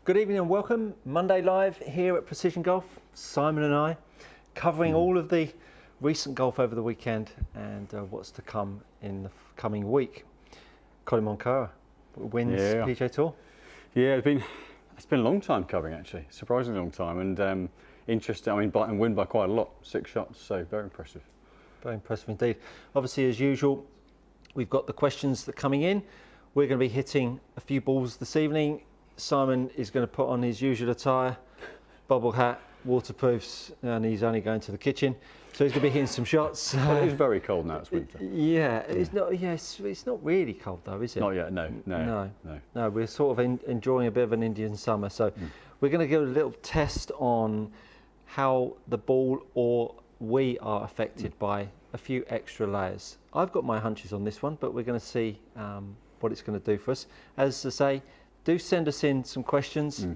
Good evening and welcome. Monday Live here at Precision Golf. Simon and I covering all of the recent golf over the weekend and what's to come in the coming week. Colin Moncada wins PGA Tour. Yeah, it's been a long time covering actually, surprisingly long time, and interesting. I mean, and win by quite a lot, 6 shots, so very impressive. Very impressive indeed. Obviously, as usual, we've got the questions that are coming in. We're going to be hitting a few balls this evening. Simon is going to put on his usual attire, bobble hat, waterproofs, and he's only going to the kitchen. So he's going to be hitting some shots. Well, it is very cold now, it's winter. Yeah, it's not. Yes, it's not really cold though, is it? Not yet. No. We're sort of enjoying a bit of an Indian summer. So we're going to give a little test on how the ball or we are affected by a few extra layers. I've got my hunches on this one, but we're going to see what it's going to do for us. As I say, do send us in some questions.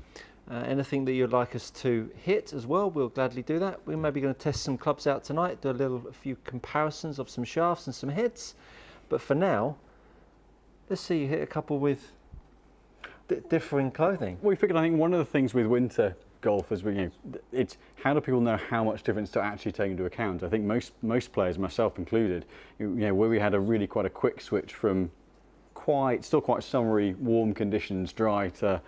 Anything that you'd like us to hit as well, we'll gladly do that. We're maybe going to test some clubs out tonight, do a few comparisons of some shafts and some heads. But for now, let's see you hit a couple with differing clothing. Well, we figured, I think one of the things with winter golf is, it's how do people know how much difference to actually take into account? I think most players, myself included, where we had quite a quick switch from still quite summery, warm conditions, dry to,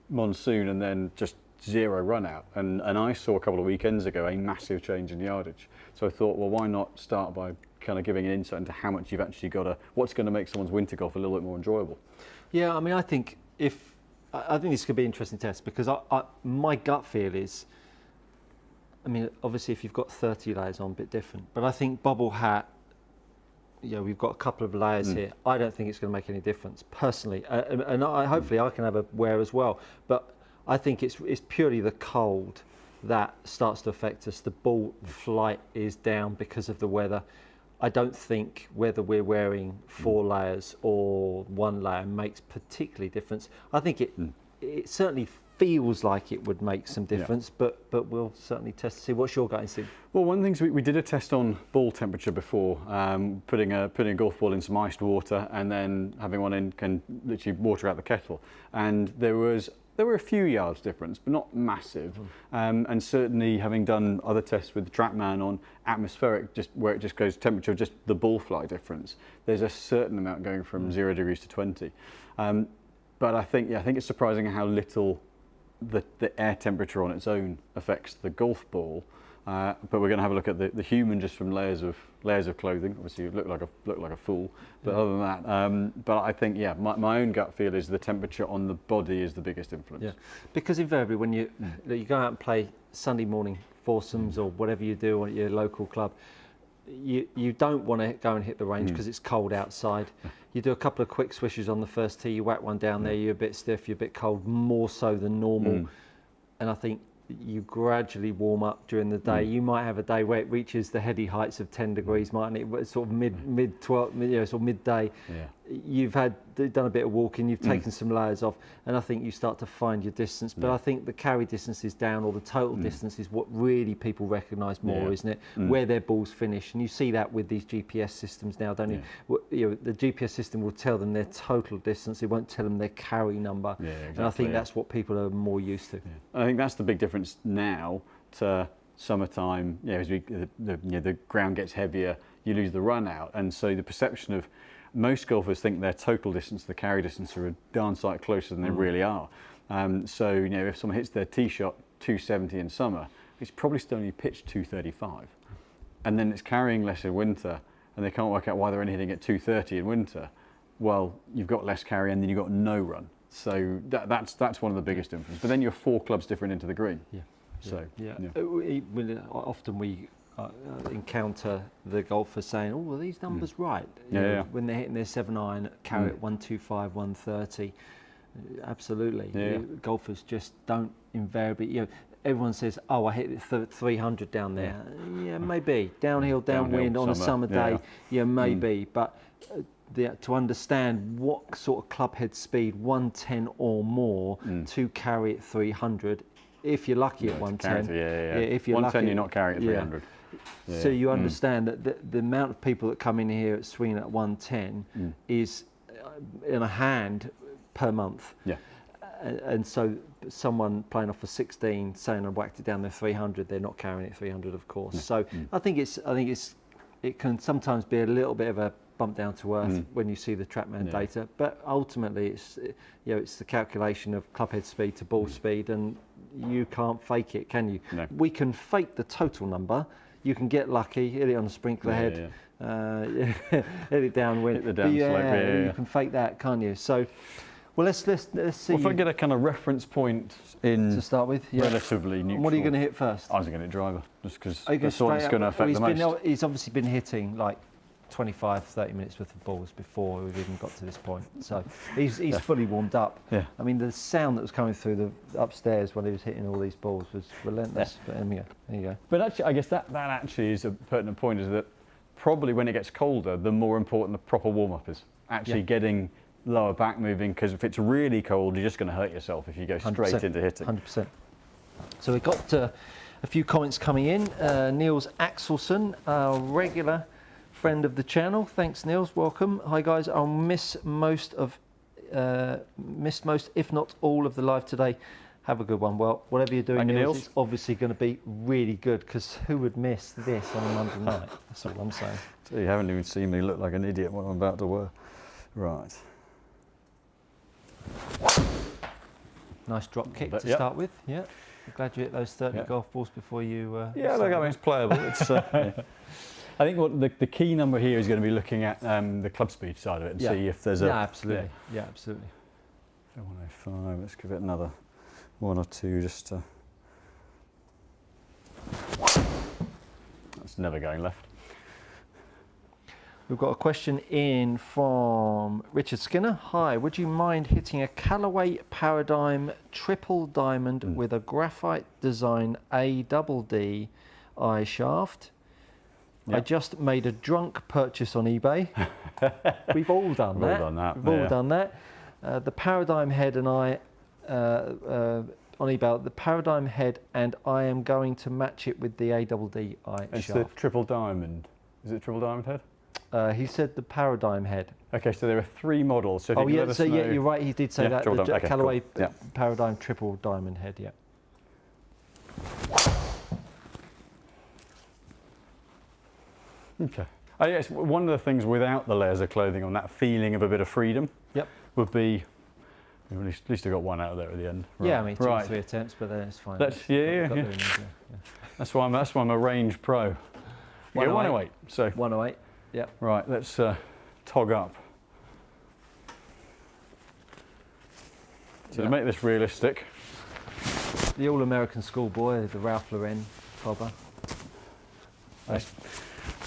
monsoon, and then just zero run out. And I saw a couple of weekends ago a massive change in yardage. So I thought, well, why not start by kind of giving an insight into how much you've actually got what's going to make someone's winter golf a little bit more enjoyable. Yeah, I mean, I think this could be an interesting test because my gut feel is, I mean, obviously if you've got 30 layers on, a bit different. But I think bobble hat, we've got a couple of layers here. I don't think it's going to make any difference personally, and hopefully I can have a wear as well. But I think it's purely the cold that starts to affect us. The ball flight is down because of the weather. I don't think whether we're wearing 4 layers or 1 layer makes particularly difference. I think it certainly feels like it would make some difference, but we'll certainly test to see. What's your gut instinct? Well, one of the things we did a test on ball temperature before, putting a golf ball in some iced water and then having one in can literally water out the kettle, and there were a few yards difference, but not massive. And certainly, having done other tests with the TrackMan on atmospheric, just where it just goes temperature, just the ball flight difference, there's a certain amount going from 0 degrees to 20. But I think it's surprising how little the air temperature on its own affects the golf ball. But we're going to have a look at the human just from layers of clothing. Obviously, you look like a fool. But other than that, but I think my own gut feel is the temperature on the body is the biggest influence. Yeah, because invariably when you go out and play Sunday morning foursomes or whatever you do at your local club, you don't want to go and hit the range because it's cold outside. You do a couple of quick swishes on the first tee, you whack one down there, you're a bit stiff, you're a bit cold, more so than normal. And I think you gradually warm up during the day. You might have a day where it reaches the heady heights of 10 degrees, mightn't it? Sort of mid 12, sort of midday. You've done a bit of walking, you've taken some layers off, and I think you start to find your distance. But I think the carry distance is down, or the total distance is what really people recognise more, isn't it? Where their balls finish, and you see that with these GPS systems now, don't you? The GPS system will tell them their total distance; it won't tell them their carry number. Exactly, and I think that's what people are more used to. I think that's the big difference now to summertime. As the ground gets heavier, you lose the run out, and so the perception of most golfers think their total distance, the carry distance, are a darn sight closer than they really are. So if someone hits their tee shot 270 in summer, it's probably still only pitched 235, and then it's carrying less in winter, and they can't work out why they're only hitting at 230 in winter. Well, you've got less carry, and then you've got no run. So that's one of the biggest differences. But then you're 4 clubs different into the green. Often we encounter the golfers saying, "Oh, well, these numbers right?" When they're hitting their 7-iron, carry at 125, 130. Absolutely, golfers just don't invariably. Everyone says, "Oh, I hit 300 down there." Yeah, maybe downhill, downwind on a summer day. Yeah, maybe, but. To understand what sort of club head speed 110 or more to carry at 300, if you're lucky at 110. If you're 110, you're not carrying at 300. So you understand that the amount of people that come in here at swinging at 110 is in a hand per month. and so someone playing off a 16 saying I whacked it down there 300, they're not carrying it 300, of course. No. So I think it can sometimes be a little bit of a bump down to earth when you see the TrackMan data, but ultimately it's the calculation of club head speed to ball speed, and you can't fake it, can you? No. We can fake the total number. You can get lucky, hit it on a sprinkler head, hit it downwind. Hit the down slope, you can fake that, can't you? So, well, let's see. Well, if I get a kind of reference point in to start with, relatively neutral. What are you going to hit first? I was going to hit driver, just because Are you that's what it's going to affect the most. He's obviously been hitting like 25, 30 minutes worth of balls before we've even got to this point. So he's fully warmed up. Yeah. I mean, the sound that was coming through the upstairs when he was hitting all these balls was relentless. But there you go. But actually, I guess that actually is a pertinent point, is that probably when it gets colder, the more important the proper warm-up is. Actually getting lower back moving, because if it's really cold, you're just going to hurt yourself if you go straight 100%, into hitting. 100%. So we've got a few comments coming in. Niels Axelson, our regular friend of the channel. Thanks, Niels. Welcome. Hi, guys. I'll miss most, if not all, of the live today. Have a good one. Well, whatever you're doing, Niels, it's obviously going to be really good, because who would miss this on a Monday night? That's all I'm saying. So you haven't even seen me look like an idiot when I'm about to wear. Right. Nice drop kick to start with. Yeah. I'm glad you hit those 30 golf balls before you. Yeah, look, I mean, it's playable. It's. I think what the key number here is going to be looking at the club speed side of it and see if there's a. Yeah, absolutely. Yeah, absolutely. 105. Let's give it another one or two just to. That's never going left. We've got a question in from Richard Skinner. Hi, would you mind hitting a Callaway Paradigm triple diamond with a graphite design ADD eye shaft? Yep. I just made a drunk purchase on eBay. We've all done that. We've all done that. The Paradigm head and I on eBay. The Paradigm head, and I am going to match it with the ADD eye it's shaft. The triple diamond. Is it triple diamond head? He said the Paradigm head. Okay, so there are 3 models. So if yeah, you're right. He did say that. The okay, Callaway cool. Paradigm triple diamond head. Yeah. Okay. I guess one of the things without the layers of clothing on, that feeling of a bit of freedom, would be. At least I got one out of there at the end. Right. Yeah, I mean, 2 or 3 attempts, but then it's fine. Yeah. That's why I'm a range pro. 108. So 108. Yeah. Right. Let's tog up. So to make this realistic, the all-American schoolboy, the Ralph Lauren cobber.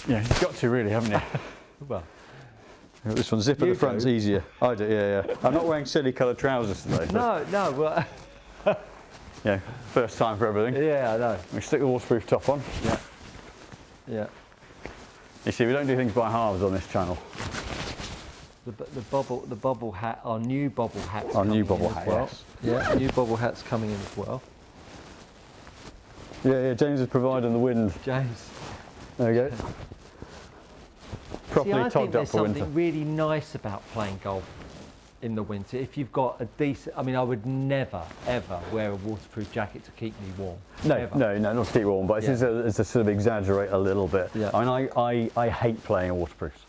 Yeah, you've got to really, haven't you? Well, this one, zip at the front's easier. I do, yeah. I'm not wearing silly coloured trousers today. No, well. Yeah, first time for everything. Yeah, I know. We stick the waterproof top on. Yeah. You see, we don't do things by halves on this channel. The bubble hat, our new bubble hat. Our new bubble hat, yes. Yeah, new bubble hat's coming in as well. Yeah, James is providing the wind. James. There we go. Properly togged up for winter. There's something really nice about playing golf in the winter. If you've got a decent, I mean, I would never ever wear a waterproof jacket to keep me warm. No, not to keep warm, but it's to sort of exaggerate a little bit. Yeah. I mean, I hate playing in waterproofs.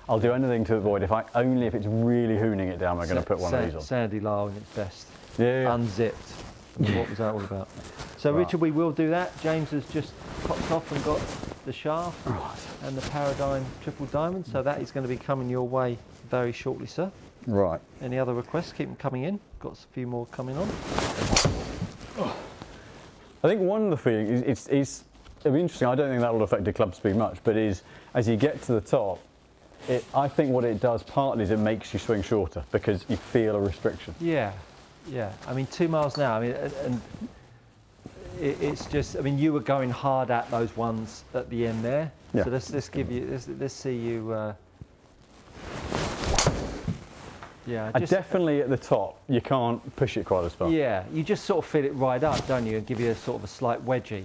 I'll do anything to avoid. If it's really hooning it down, I'm going to put one of these on. Sandy Lyle in its best. Yeah. Unzipped. What was that all about? So Richard, we will do that. James has just popped off and got the shaft and the Paradigm triple diamond. So that is going to be coming your way very shortly, sir. Right. Any other requests? Keep them coming in. Got a few more coming on. I think one of the feelings it'll be interesting. I don't think that will affect the club speed much, but is as you get to the top, I think what it does partly is it makes you swing shorter because you feel a restriction. Yeah. I mean, 2 miles an hour. I mean, and it's just. I mean, you were going hard at those ones at the end there. Yeah. So let's give you. Let's see you. Yeah. Definitely at the top, you can't push it quite as far. Yeah. You just sort of feel it right up, don't you, and give you a sort of a slight wedgie.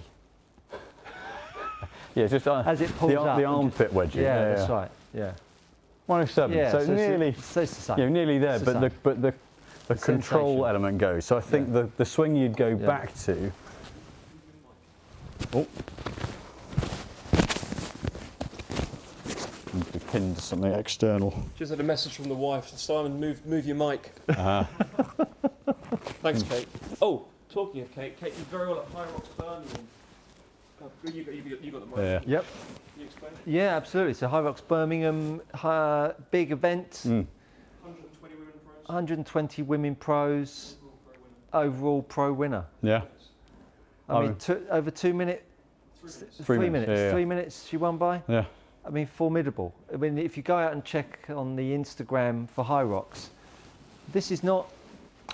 Yeah, just as it pulls up. The armpit wedgie. Yeah, that's right. Yeah. 107. Yeah, so nearly. So it's the same. Nearly there. It's the But the the control sensation. element goes. So I think the swing you'd go back to. Oh. Need to be pinned to something external. Just had a message from the wife. Simon, move your mic. Thanks, Kate. Oh, talking of Kate, Kate did very well at High Rocks Birmingham. You got the mic. Yeah. Yep. Can you explain? Yeah, absolutely. So High Rocks Birmingham, big event. 120 women pros. 120 women pros, overall pro winner. Yeah. I mean, over 2 minutes. 3 minutes. Yeah. 3 minutes she won by. Yeah. I mean, formidable. I mean, if you go out and check on the Instagram for High Rocks, this is not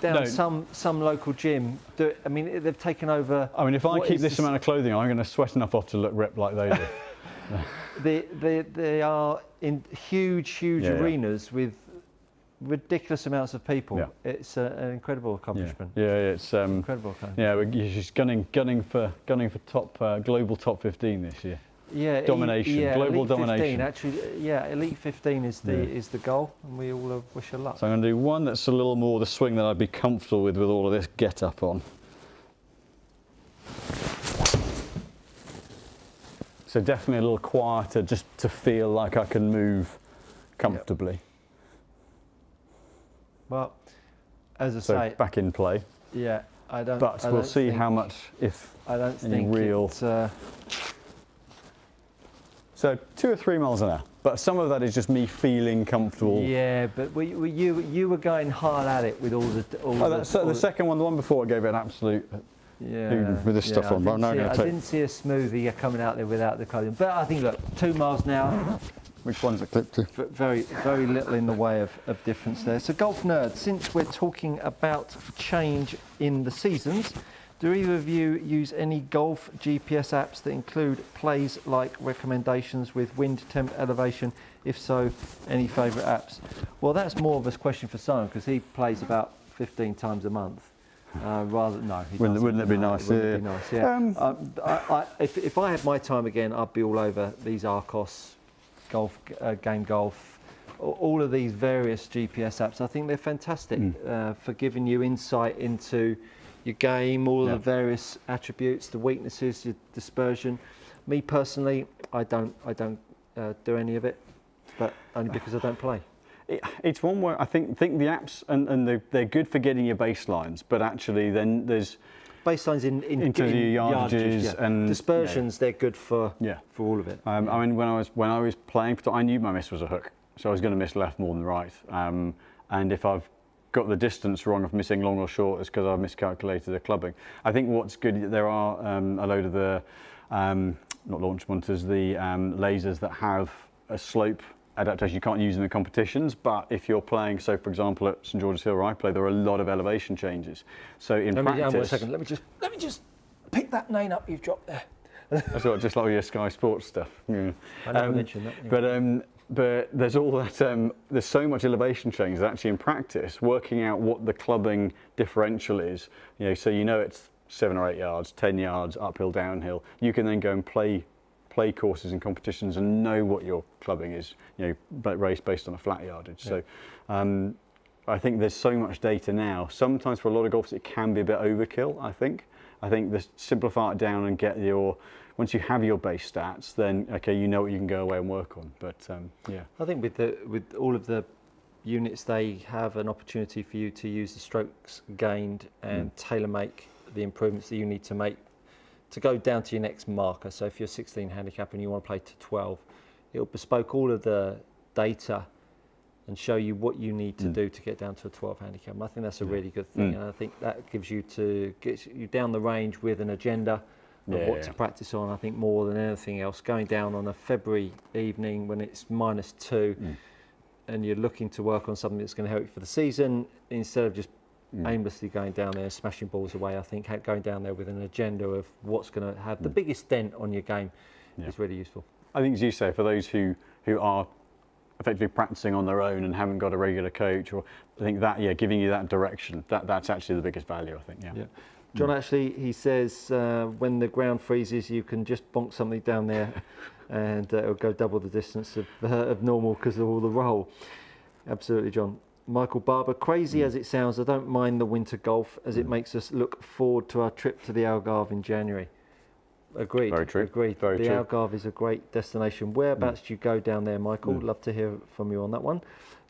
down some local gym. I mean, they've taken over. I mean, if I keep this amount of clothing on, I'm going to sweat enough off to look ripped like they do. They are in huge arenas with ridiculous amounts of people. Yeah. It's an incredible accomplishment. Yeah, it's Incredible accomplishment. Yeah, she's gunning for top global top 15 this year. Yeah, Domination, global Elite domination. 15, actually, yeah, Elite 15 is the goal, and we all wish her luck. So I'm going to do one that's a little more the swing that I'd be comfortable with all of this get up on. So definitely a little quieter, just to feel like I can move comfortably. Yep. Well, as I So say, back in play. yeah, But we'll see how much, if I don't any think real. it's, So 2 or 3 miles an hour, but some of that is just me feeling comfortable. yeah, but you were going hard at it with all the. The second one, the one before, I gave it an absolute. With this stuff on, but I'm now going to I take. didn't see a smoothie coming out there without the clothing. But I think, look, 2 miles an hour, Which one's it clipped to? very little in the way of difference there. So, golf nerds, since we're talking about change in the seasons, do either of you use any golf GPS apps that include plays like recommendations with wind, temp, elevation? If so, any favourite apps? Well, that's more of a question for Simon because he plays about 15 times a month. Wouldn't it be nice? Wouldn't it be nice? Yeah. If I had my time again, I'd be all over these Arcos, golf, game golf, all of these various GPS apps. I think they're fantastic for giving you insight into your game, all of the various attributes, the weaknesses, your dispersion. Me personally, I don't do any of it, but only because I don't play. It's one where I think the apps and they're good for getting your baselines, but actually then there's baselines in terms of your yardages and dispersions. They're good for all of it. I mean, when I was playing, I knew my miss was a hook, so I was going to miss left more than right. And if I've got the distance wrong of missing long or short, it's because I've miscalculated the clubbing. I think what's good, there are a load of the not launch monitors, the lasers that have a slope adaptation. You can't use them in competitions, but if you're playing, so for example at St George's Hill where I play, there are a lot of elevation changes. So in practice, one second. Let me just pick that name up you've dropped there. That's what, just like your Sky Sports stuff. Yeah. I never mentioned that. Yeah. But there's all that. There's so much elevation change that actually in practice, working out what the clubbing differential is. So it's 7 or 8 yards, 10 yards, uphill, downhill. You can then go and play courses and competitions and know what your clubbing is, race based on a flat yardage. Yeah. So I think there's so much data now. Sometimes for a lot of golfers it can be a bit overkill, I think simplify it down and get once you have your base stats, then okay, you know what you can go away and work on. But I think with all of the units, they have an opportunity for you to use the strokes gained and tailor make the improvements that you need to make to go down to your next marker. So if you're 16 handicap and you want to play to 12, it'll bespoke all of the data and show you what you need to do to get down to a 12 handicap. And I think that's a really good thing, and I think that gets you down the range with an agenda of what to practice on. I think more than anything else, going down on a February evening when it's -2 and you're looking to work on something that's going to help you for the season instead of just aimlessly going down there and smashing balls away. I think going down there with an agenda of what's going to have the biggest dent on your game is really useful. I think, as you say, for those who are effectively practicing on their own and haven't got a regular coach, or I think that giving you that direction, that's actually the biggest value, I think. Yeah. John actually, he says when the ground freezes, you can just bonk something down there and it'll go double the distance of normal because of all the roll. Absolutely, John. Michael Barber, crazy as it sounds, I don't mind the winter golf as it makes us look forward to our trip to the Algarve in January. Agreed. Very true. Agreed. Very the true. Algarve is a great destination. Whereabouts do you go down there, Michael? Love to hear from you on that one.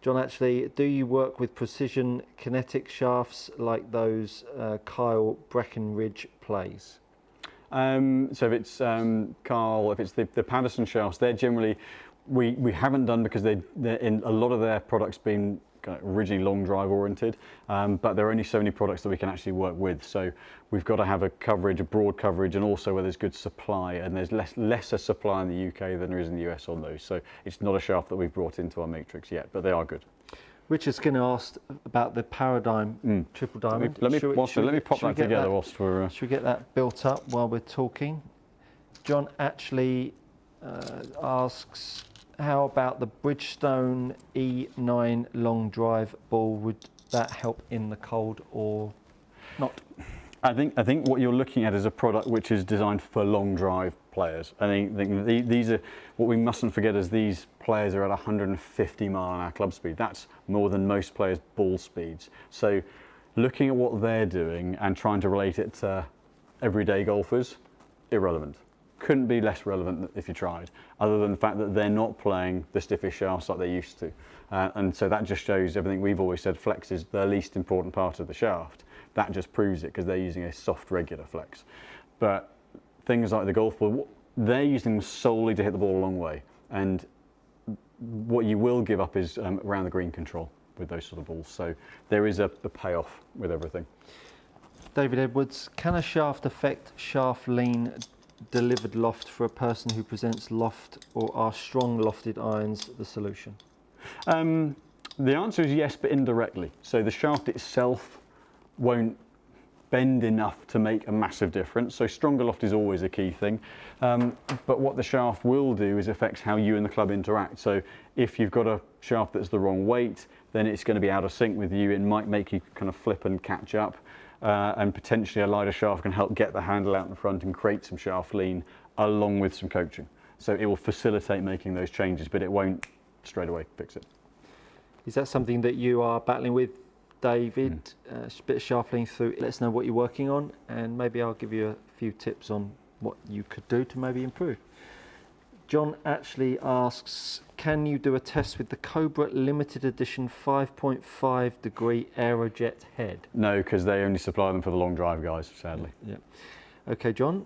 John, actually, do you work with precision kinetic shafts like those Kyle Breckenridge plays? So if it's Carl, if it's the Patterson shafts, they're generally we haven't done because they're in a lot of their products being kind of originally long drive oriented, but there are only so many products that we can actually work with. So we've got to have a coverage, a broad coverage, and also where there's good supply, and there's lesser supply in the UK than there is in the US on those. So it's not a shaft that we've brought into our matrix yet, but they are good. Richard Skinner asked about the Paradigm triple diamond. Let me pop that together whilst we're... Should we get that built up while we're talking? John actually asks, how about the Bridgestone E9 long drive ball? Would that help in the cold or not? I think what you're looking at is a product which is designed for long drive players. I think these are, what we mustn't forget is these players are at 150 mile an hour club speed. That's more than most players' ball speeds. So looking at what they're doing and trying to relate it to everyday golfers, irrelevant. Couldn't be less relevant if you tried, other than the fact that they're not playing the stiffest shafts like they used to. And so that just shows everything we've always said, flex is the least important part of the shaft. That just proves it because they're using a soft regular flex. But things like the golf ball, they're using them solely to hit the ball a long way. And what you will give up is around the green control with those sort of balls. So there is a payoff with everything. David Edwards, can a shaft affect shaft lean delivered loft for a person who presents loft, or are strong lofted irons the solution? The answer is yes, but indirectly. So the shaft itself won't bend enough to make a massive difference. So stronger loft is always a key thing. But what the shaft will do is affects how you and the club interact. So if you've got a shaft that's the wrong weight, then it's going to be out of sync with you. It might make you kind of flip and catch up. And potentially a lighter shaft can help get the handle out in front and create some shaft lean along with some coaching. So it will facilitate making those changes, but it won't straight away fix it. Is that something that you are battling with, David? A bit of shaft lean through. Let us know what you're working on, and maybe I'll give you a few tips on what you could do to maybe improve. John actually asks, can you do a test with the Cobra limited edition 5.5 degree Aerojet head? No, because they only supply them for the long drive guys, sadly. Yeah. Okay, John,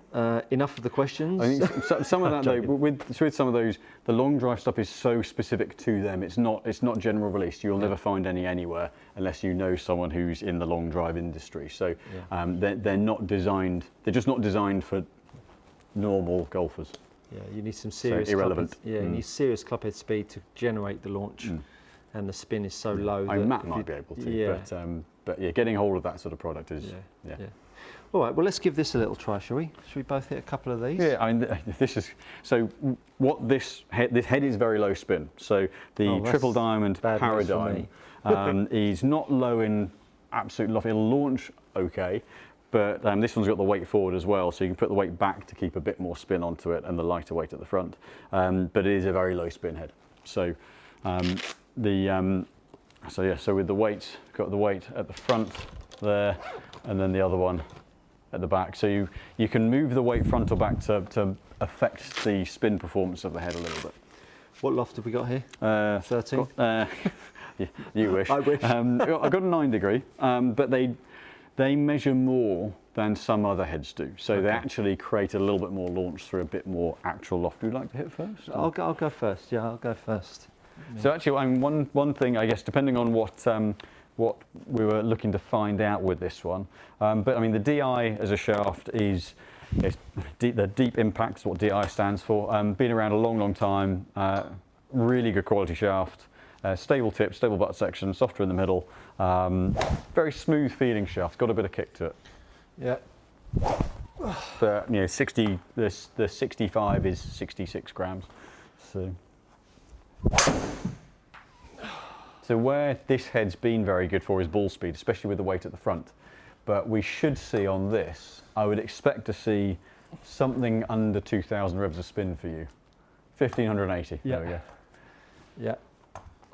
enough of the questions. I think some of that though, with some of those, the long drive stuff is so specific to them. It's not general release. You'll never find any anywhere unless you know someone who's in the long drive industry. So they're not designed. They're just not designed for normal golfers. Yeah, you need some serious irrelevant. You need serious clubhead speed to generate the launch, and the spin is so low. Matt might be able to, but yeah, getting hold of that sort of product is yeah. All right, well, let's give this a little try, shall we? Should we both hit a couple of these? Yeah, I mean, this is so. What this head is very low spin. So the triple diamond Paradigm is not low in absolute loft. It'll launch okay. But this one's got the weight forward as well, so you can put the weight back to keep a bit more spin onto it and the lighter weight at the front. But it is a very low spin head. So so with the weight, got the weight at the front there, and then the other one at the back. So you can move the weight front or back to affect the spin performance of the head a little bit. What loft have we got here? 13? Yeah, you wish. I wish. I got a 9 degree, but they measure more than some other heads do. So they actually create a little bit more launch through a bit more actual loft. Would you like to hit first? I'll go first. Yeah, I'll go first. So actually, one thing, I guess, depending on what we were looking to find out with this one, but I mean the DI as a shaft is the deep impact is what DI stands for. Been around a long time. Really good quality shaft. Stable tip, stable butt section, softer in the middle. Very smooth feeling shaft. Got a bit of kick to it. Yeah. But the 65 is 66 grams. So where this head's been very good for is ball speed, especially with the weight at the front. But we should see on this, I would expect to see something under 2,000 revs of spin for you. 1,580. Yeah. There we go. Yeah.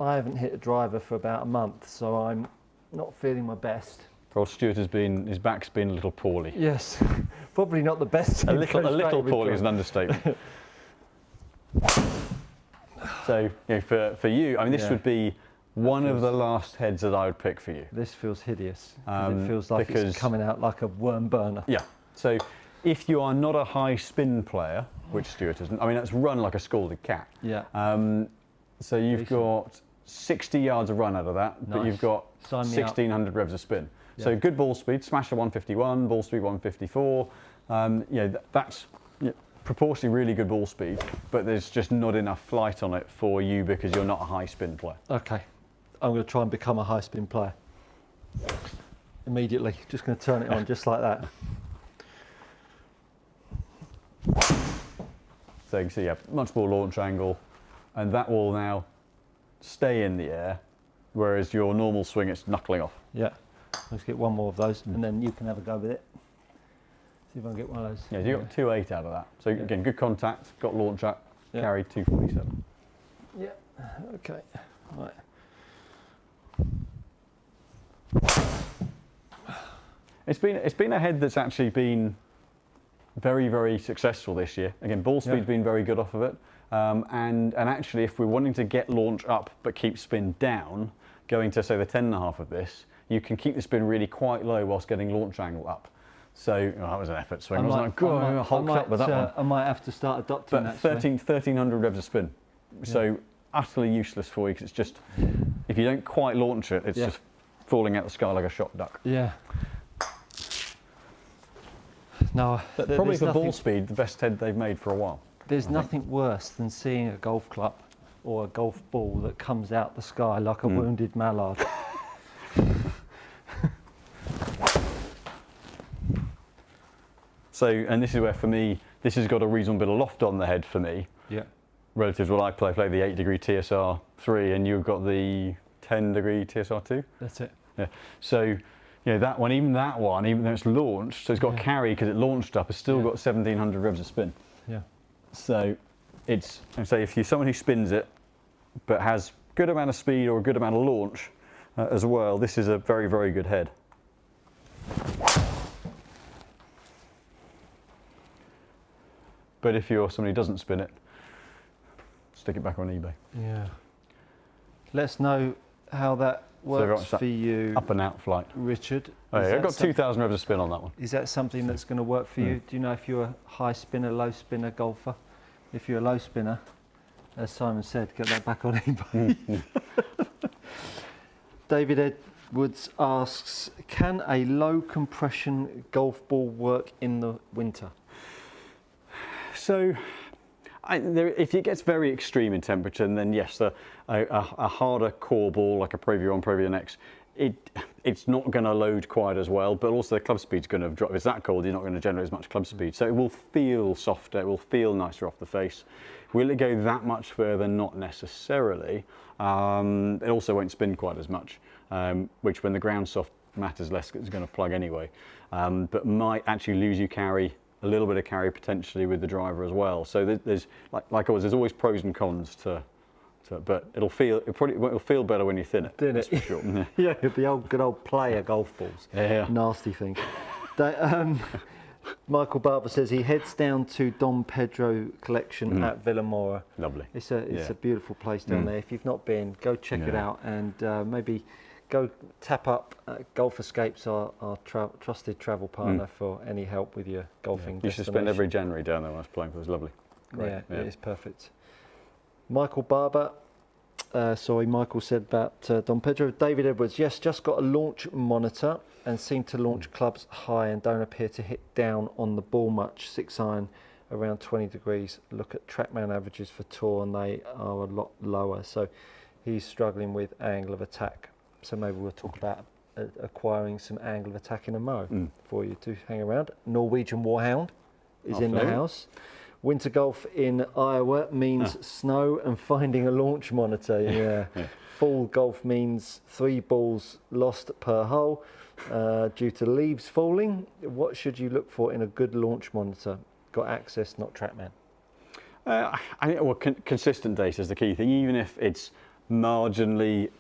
I haven't hit a driver for about a month, so I'm not feeling my best. Old Stuart his back's been a little poorly. Yes, probably not the best. A little poorly is an understatement. So, you know, for you, I mean, this would be one of the last heads that I would pick for you. This feels hideous. It feels like it's coming out like a worm burner. Yeah. So, if you are not a high spin player, which Stuart isn't, I mean, that's run like a scalded cat. Yeah. So you've got 60 yards of run out of that, but you've got 1,600 revs of spin. Yeah. So good ball speed, smasher 151, ball speed 154. You know, that's proportionally really good ball speed, but there's just not enough flight on it for you because you're not a high spin player. Okay, I'm going to try and become a high spin player. Immediately, just going to turn it on just like that. So you can see, yeah, much more launch angle, and that will now stay in the air, whereas your normal swing, it's knuckling off. Yeah, let's get one more of those, and then you can have a go with it. See if I can get one of those. Yeah, you got 2.8 out of that. So again, good contact, got launch up, carried 247. Yeah, okay, right. It's been a head that's actually been very, very successful this year. Again, ball speed's been very good off of it. And actually, if we're wanting to get launch up but keep spin down, going to say the 10.5 of this, you can keep the spin really quite low whilst getting launch angle up. So that was an effort swing. I hulked up with that one. I might have to start adopting that. 1,300 revs of spin. So utterly useless for you because it's just, if you don't quite launch it, it's just falling out the sky like a shot duck. Yeah. No, probably for ball speed, the best head they've made for a while. There's nothing worse than seeing a golf club or a golf ball that comes out the sky like a wounded mallard. So, and this is where for me, this has got a reasonable bit of loft on the head for me. Yeah. Relative to what I play the 8 degree TSR 3 and you've got the 10 degree TSR 2. That's it. Yeah. So, you know, that one, even though it's launched, so it's got carry because it launched up, it's still got 1,700 revs of spin. Yeah. So it's, I say, if you're someone who spins it, but has good amount of speed or a good amount of launch as well, this is a very, very good head. But if you're somebody who doesn't spin it, stick it back on eBay. Yeah. Let us know how that works for you. Up and out flight. Richard. Oh, yeah, I've got 2,000 revs of spin on that one. Is that something that's going to work for you? Do you know if you're a high spinner, low spinner golfer? If you're a low spinner, as Simon said, get that back on eBay. David Edwards asks, can a low compression golf ball work in the winter? So, if it gets very extreme in temperature, then yes, a harder core ball like a Pro V1, Pro V1X, it's not going to load quite as well, but also the club speed's going to drop. If it's that cold, you're not going to generate as much club speed. So it will feel softer, it will feel nicer off the face. Will it go that much further? Not necessarily. It also won't spin quite as much, which when the ground's soft matters less, it's going to plug anyway. But might actually lose you carry, a little bit of carry potentially with the driver as well. So there's like always, there's always pros and cons to but it'll feel better when you thin it. Thin it, for sure. Yeah, the good old player golf balls. Yeah. Nasty thing. Michael Barber says he heads down to Dom Pedro collection at Villamora. Lovely. It's a beautiful place down there. If you've not been, go check it out and maybe go tap up Golf Escapes, our trusted travel partner for any help with your golfing. You should spend every January down there when I was playing. It was lovely. Great. Yeah, it is perfect. Michael Barber, Michael said about Dom Pedro. David Edwards, yes, just got a launch monitor and seem to launch clubs high and don't appear to hit down on the ball much. 6 iron around 20 degrees. Look at TrackMan averages for tour and they are a lot lower. So he's struggling with angle of attack. So maybe we'll talk about acquiring some angle of attack in a mo for you to hang around. Norwegian Warhound is in the house. Winter golf in Iowa means snow and finding a launch monitor. Yeah. Fall golf means 3 balls lost per hole due to leaves falling. What should you look for in a good launch monitor? Got access, not TrackMan. I think consistent data is the key thing. Even if it's marginally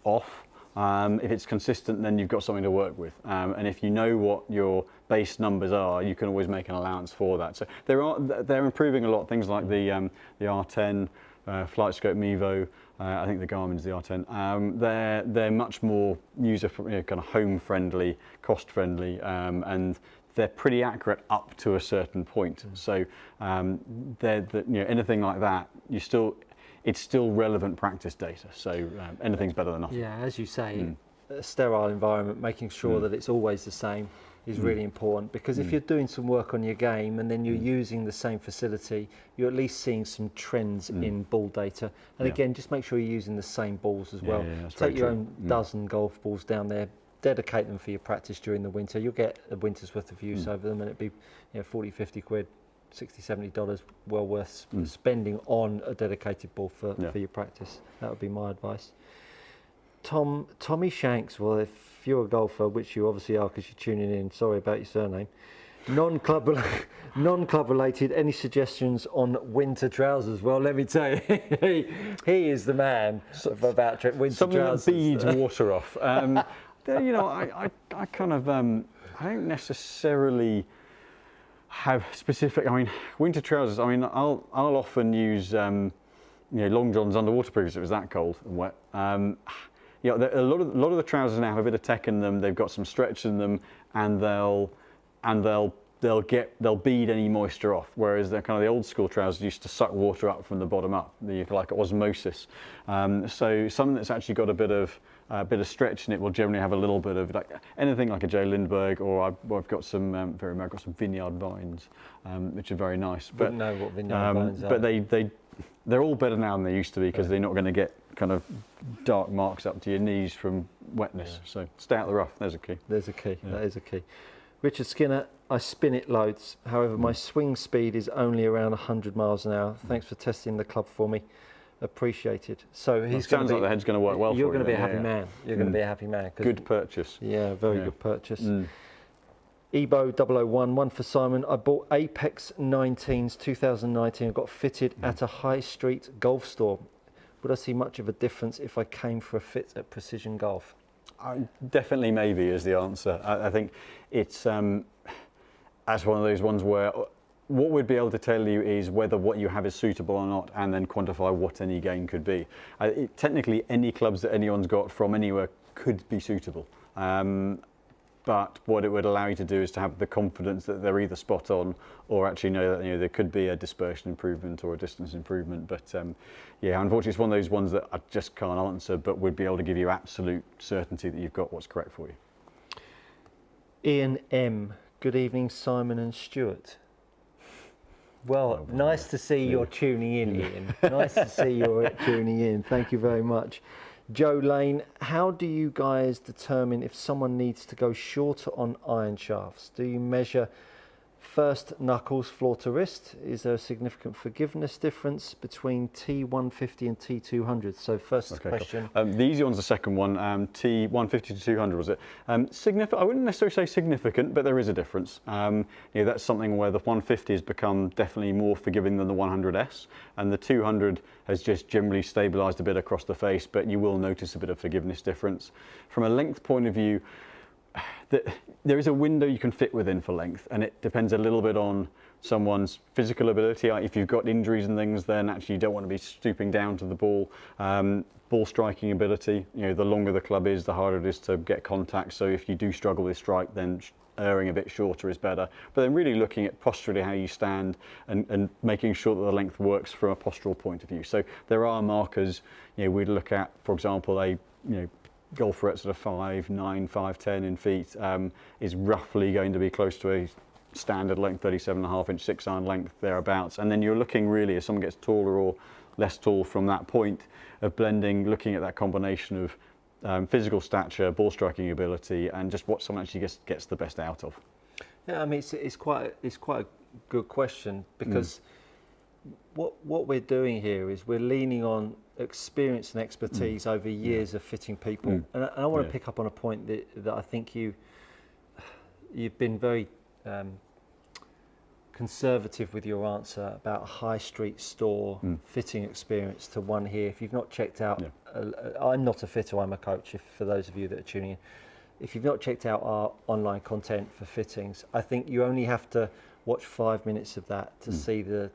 off. If it's consistent, then you've got something to work with. And if you know what your base numbers are, you can always make an allowance for that. So they're improving a lot. Things like the R10, FlightScope Mevo. I think the Garmin's the R10. They're much more kind of home friendly, cost friendly, and they're pretty accurate up to a certain point. So anything like that, it's still relevant practice data. So anything's better than nothing. Yeah, as you say, a sterile environment, making sure that it's always the same is really important, because if you're doing some work on your game and then you're using the same facility, you're at least seeing some trends in ball data. And again, just make sure you're using the same balls as well. Take your own dozen golf balls down there, dedicate them for your practice during the winter. You'll get a winter's worth of use over them, and it'd be 40, 50 quid, $60, $70 well worth spending on a dedicated ball for your practice. That would be my advice. Tommy Shanks, well, if you're a golfer, which you obviously are because you're tuning in, sorry about your surname, non-club related, any suggestions on winter trousers? Well, let me tell you, he is the man about winter Something trousers. that beads water off. I kind of, I don't necessarily have specific, winter trousers, I'll often use, long johns under waterproof if it was that cold and wet. A lot of the trousers now have a bit of tech in them. They've got some stretch in them, and they'll bead any moisture off. Whereas the old school trousers used to suck water up from the bottom up, like osmosis. So something that's actually got a bit of stretch in it will generally have a little bit of anything like a Joe Lindbergh, or I've got some I've got some Vineyard Vines, which are very nice. But know what Vineyard Vines are. But they're all better now than they used to be, because they're not going to get kind of dark marks up to your knees from wetness. So stay out the rough. There's a key. There's a key. That is a key. Richard Skinner, I spin it loads. However, my swing speed is only around 100 miles an hour. Thanks for testing the club for me. Appreciated. So he's sounds like the head's going to work well for you. You're going to be a happy man. You're going to be a happy man. Good purchase. Yeah, very good purchase. Ebo 001, one for Simon. I bought Apex 19s 2019 and got fitted at a high street golf store. Would I see much of a difference if I came for a fit at Precision Golf? Definitely maybe is the answer. I think it's that's one of those ones where what we'd be able to tell you is whether what you have is suitable or not, and then quantify what any gain could be. Technically, any clubs that anyone's got from anywhere could be suitable. But what it would allow you to do is to have the confidence that they're either spot on, or actually know that there could be a dispersion improvement or a distance improvement. But unfortunately, it's one of those ones that I just can't answer, but would be able to give you absolute certainty that you've got what's correct for you. Ian M. Good evening, Simon and Stuart. Well, nice to see you're tuning in, Ian. Nice to see you're tuning in. Thank you very much. Joe Lane, how do you guys determine if someone needs to go shorter on iron shafts? Do you measure first knuckles floor to wrist? Is there a significant forgiveness difference between T150 and T200? So first question. Cool. The easy one's the second one, T150 to 200 was it? I wouldn't necessarily say significant, but there is a difference. That's something where the 150 has become definitely more forgiving than the 100S, and the 200 has just generally stabilised a bit across the face, but you will notice a bit of forgiveness difference. From a length point of view, there is a window you can fit within for length, and it depends a little bit on someone's physical ability. If you've got injuries and things, then actually you don't want to be stooping down to the ball. Ball striking ability, the longer the club is, the harder it is to get contact. So if you do struggle with strike, then erring a bit shorter is better. But then really looking at posturally how you stand, and making sure that the length works from a postural point of view. So there are markers, we'd look at, for example, a golfer at sort of 5'9", 5'10" in feet is roughly going to be close to a standard length, 37.5-inch 6-iron length, thereabouts. And then you're looking really, as someone gets taller or less tall from that point, of blending, looking at that combination of physical stature, ball striking ability, and just what someone actually gets the best out of. Yeah, it's quite a good question, because what we're doing here is we're leaning on experience and expertise over years of fitting people, and I want to pick up on a point that I think you've been very conservative with your answer about a high street store fitting experience to one here. If you've not checked out, I'm not a fitter, I'm a coach, for those of you that are tuning in. If you've not checked out our online content for fittings, I think you only have to watch 5 minutes of that to see the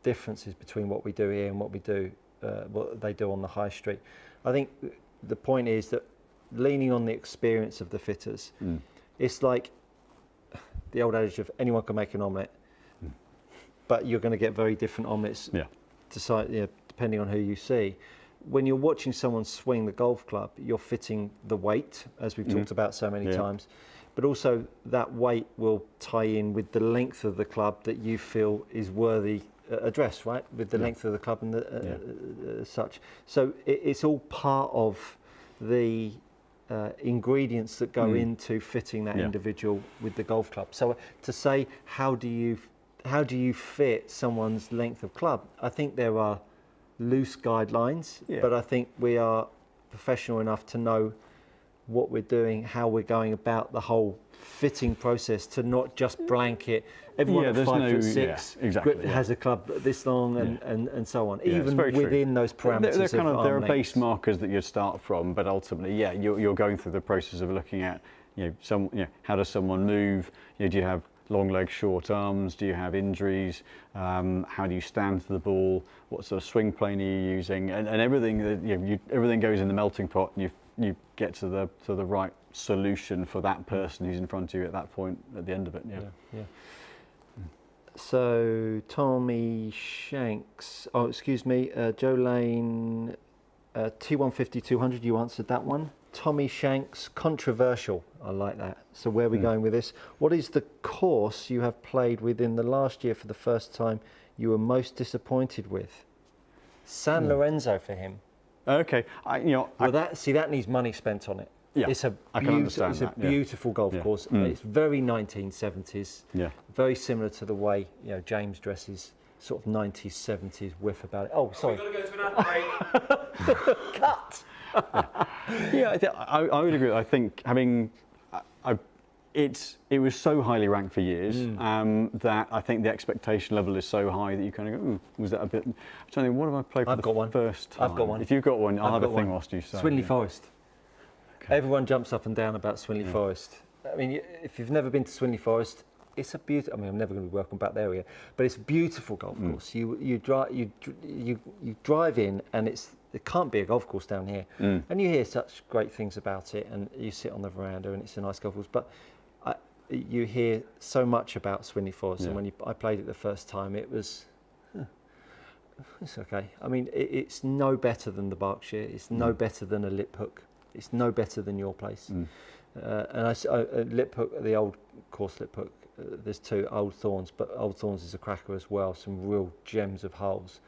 differences between what we do here and what they do on the high street. I think the point is that leaning on the experience of the fitters, it's like the old adage of anyone can make an omelette, but you're going to get very different omelettes depending on who you see. When you're watching someone swing the golf club, you're fitting the weight, as we've talked about so many times, but also that weight will tie in with the length of the club that you feel is worthy address, right? With the length of the club and such. So it's all part of the ingredients that go into fitting that individual with the golf club. So to say how do you fit someone's length of club, I think there are loose guidelines, but I think we are professional enough to know what we're doing, how we're going about the whole fitting process, to not just blanket everyone at 5'6" has a club this long and so on. Even within those parameters, there are base markers that you start from, but ultimately, you're going through the process of looking at, how does someone move? Do you have long legs, short arms? Do you have injuries? How do you stand to the ball? What sort of swing plane are you using? And everything that everything goes in the melting pot, and you get to the right solution for that person who's in front of you at that point at the end of it. So Tommy Shanks, Joe Lane, T150 200, you answered that one. Tommy Shanks, controversial, I like that. So where are we going with this? What is the course you have played within the last year for the first time you were most disappointed with? San Lorenzo for him. Okay, that needs money spent on it. Yeah, I can understand that. It's a beautiful golf course. It's very 1970s. Yeah. Very similar to the way James dresses, sort of 90s, 70s whiff about it. Oh, sorry. We've got to go to an ad break. Cut. I would agree. I think it was so highly ranked for years that I think the expectation level is so high that you kind of go, was that a bit? I'm trying to think, what have I played for the first time? I've got one. If you've got one, I'll have a thing whilst you say. Swinley Forest. Okay. Everyone jumps up and down about Swinley Forest. I mean, if you've never been to Swinley Forest, it's a beautiful. I mean, I'm never going to be working back there again, but it's a beautiful golf course. You drive in, and it can't be a golf course down here, and you hear such great things about it, and you sit on the veranda, and it's a nice golf course. But you hear so much about Swinley Forest, and when I played it the first time, it was. It's okay. I mean, it's no better than the Berkshire. It's no better than a Lip Hook. It's no better than your place. And Lip Hook, the old course Lip Hook, there's two, Old Thorns, but Old Thorns is a cracker as well, some real gems of holes.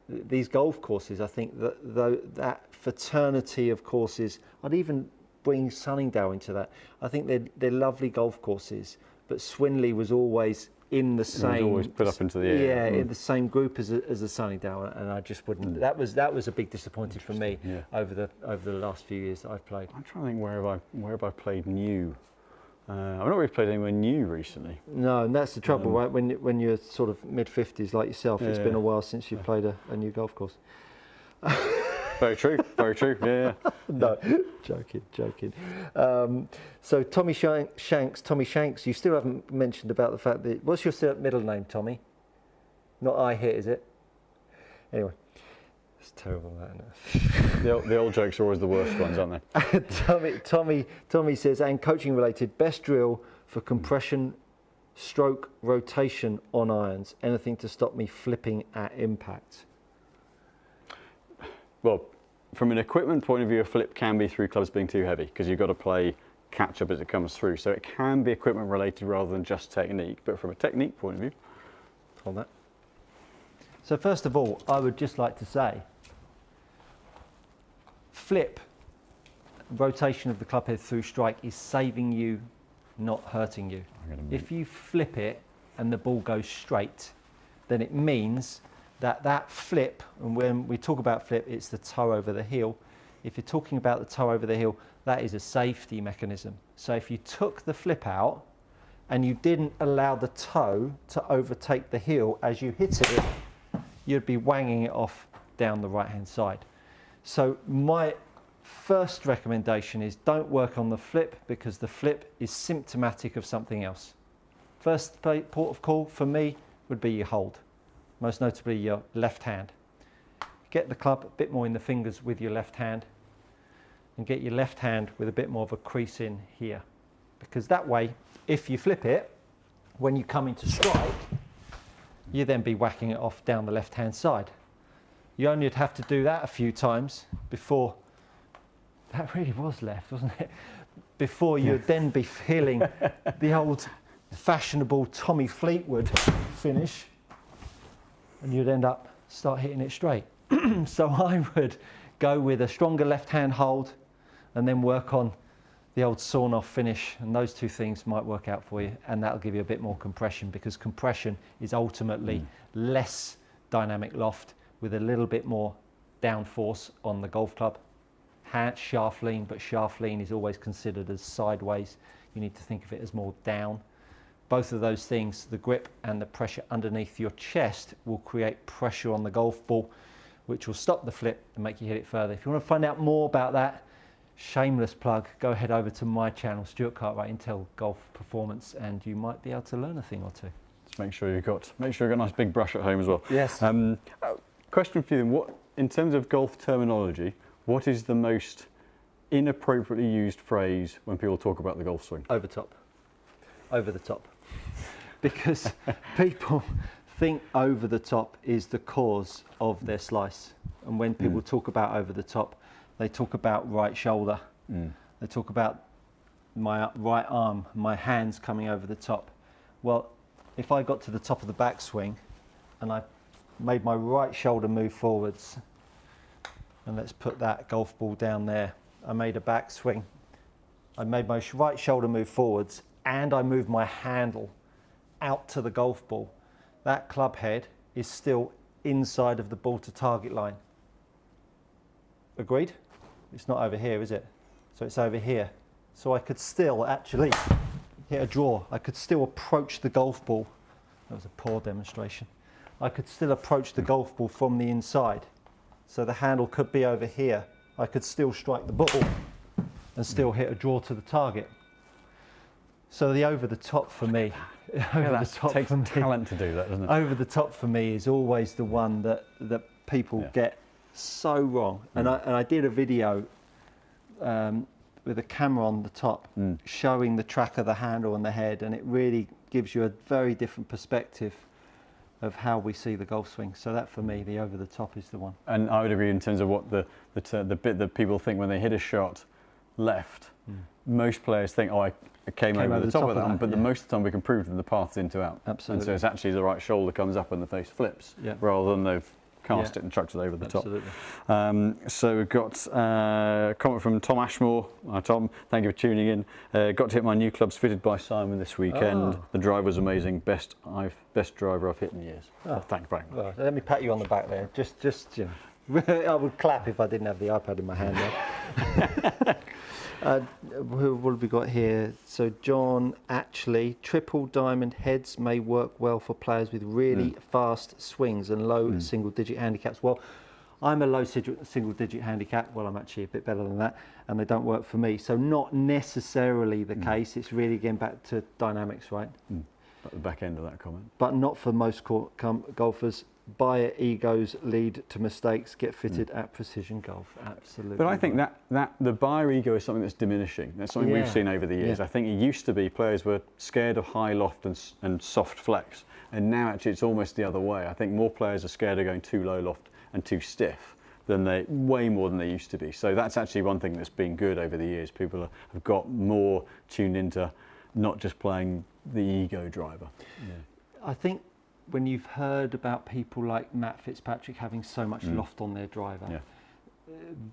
These golf courses, I think that fraternity of courses, I'd even bring Sunningdale into that. I think they're lovely golf courses, but Swinley was always in the same. It was always put up into the air. Yeah, in the same group as the Sunningdale, and I just wouldn't. That was a big disappointment for me over the last few years that I've played. I'm trying to think where have I played new. I've not really played anywhere new recently. No, and that's the trouble, right? When you're sort of mid-50s like yourself, it's been a while since you played a new golf course. Very true, very true, yeah. No, joking. So Tommy Shanks, you still haven't mentioned about the fact that, what's your middle name, Tommy? Not I hit, is it? Anyway, it's terrible, that. The old jokes are always the worst ones, aren't they? Tommy says, and coaching related, best drill for compression stroke rotation on irons. Anything to stop me flipping at impact? Well, from an equipment point of view, a flip can be through clubs being too heavy because you've got to play catch up as it comes through. So it can be equipment related rather than just technique. But from a technique point of view, hold that. So first of all, I would just like to say, flip rotation of the club head through strike is saving you, not hurting you. If you flip it and the ball goes straight, then it means that flip, and when we talk about flip, it's the toe over the heel. If you're talking about the toe over the heel, that is a safety mechanism. So if you took the flip out, and you didn't allow the toe to overtake the heel as you hit it, you'd be wanging it off down the right-hand side. So my first recommendation is don't work on the flip, because the flip is symptomatic of something else. First port of call for me would be your hold, most notably your left hand. Get the club a bit more in the fingers with your left hand, and get your left hand with a bit more of a crease in here, because that way, if you flip it, when you come into strike, you then be whacking it off down the left hand side. You only would have to do that a few times before, that really was left, wasn't it? Before you'd then be feeling the old fashionable Tommy Fleetwood finish, and you'd end up start hitting it straight. So I would go with a stronger left hand hold and then work on the old sawn off finish, and those two things might work out for you, and that'll give you a bit more compression, because compression is ultimately less dynamic loft with a little bit more down force on the golf club. Shaft lean, but shaft lean is always considered as sideways. You need to think of it as more down. Both of those things, the grip and the pressure underneath your chest, will create pressure on the golf ball, which will stop the flip and make you hit it further. If you want to find out more about that, shameless plug, go head over to my channel, Stuart Cartwright Intel Golf Performance, and you might be able to learn a thing or two. Just make sure you've got a nice big brush at home as well. Yes. Question for you then, what, in terms of golf terminology, what is the most inappropriately used phrase when people talk about the golf swing? Over top. Over the top. Because people think over the top is the cause of their slice. And when people talk about over the top, they talk about right shoulder. They talk about my right arm, my hands coming over the top. Well, if I got to the top of the backswing and I made my right shoulder move forwards, and let's put that golf ball down there. I made a backswing. I made my right shoulder move forwards, and I moved my handle out to the golf ball. That club head is still inside of the ball to target line. Agreed? It's not over here, is it? So it's over here. So I could still actually hit a draw. I could still approach the golf ball. That was a poor demonstration. I could still approach the golf ball from the inside. So the handle could be over here. I could still strike the ball and still hit a draw to the target. So the over the top for me, Takes talent to do that, doesn't it? over the top for me is always the one that people get so wrong. And I did a video with a camera on the top showing the track of the handle and the head, and it really gives you a very different perspective of how we see the golf swing. So that for me, the over the top is the one. And I would agree in terms of what the bit that people think when they hit a shot left. Most players think, oh, I came over the top of that one, but the most of the time we can prove that the path's in to out. Absolutely. And so it's actually the right shoulder comes up and the face flips, rather than they've cast it and chucked it over the top. So we've got a comment from Tom Ashmore. Tom, thank you for tuning in. Got to hit my new clubs fitted by Simon this weekend. The drive was amazing. Best driver I've hit in years. Thank you very much. Well, let me pat you on the back there. Just you know, I would clap if I didn't have the iPad in my hand there. What have we got here? So John, actually, triple diamond heads may work well for players with really fast swings and low single-digit handicaps. Well, I'm a low single-digit handicap. Well, I'm actually a bit better than that, and they don't work for me. So not necessarily the case. It's really getting back to dynamics, right? At the back end of that comment. But not for most golfers. Buyer egos lead to mistakes. Get fitted at Precision Golf. Absolutely. But I think that the buyer ego is something that's diminishing. That's something we've seen over the years. I think it used to be players were scared of high loft and soft flex, and now actually it's almost the other way. I think more players are scared of going too low loft and too stiff way more than they used to be. So that's actually one thing that's been good over the years. People have got more tuned into not just playing the ego driver. I think when you've heard about people like Matt Fitzpatrick having so much loft on their driver,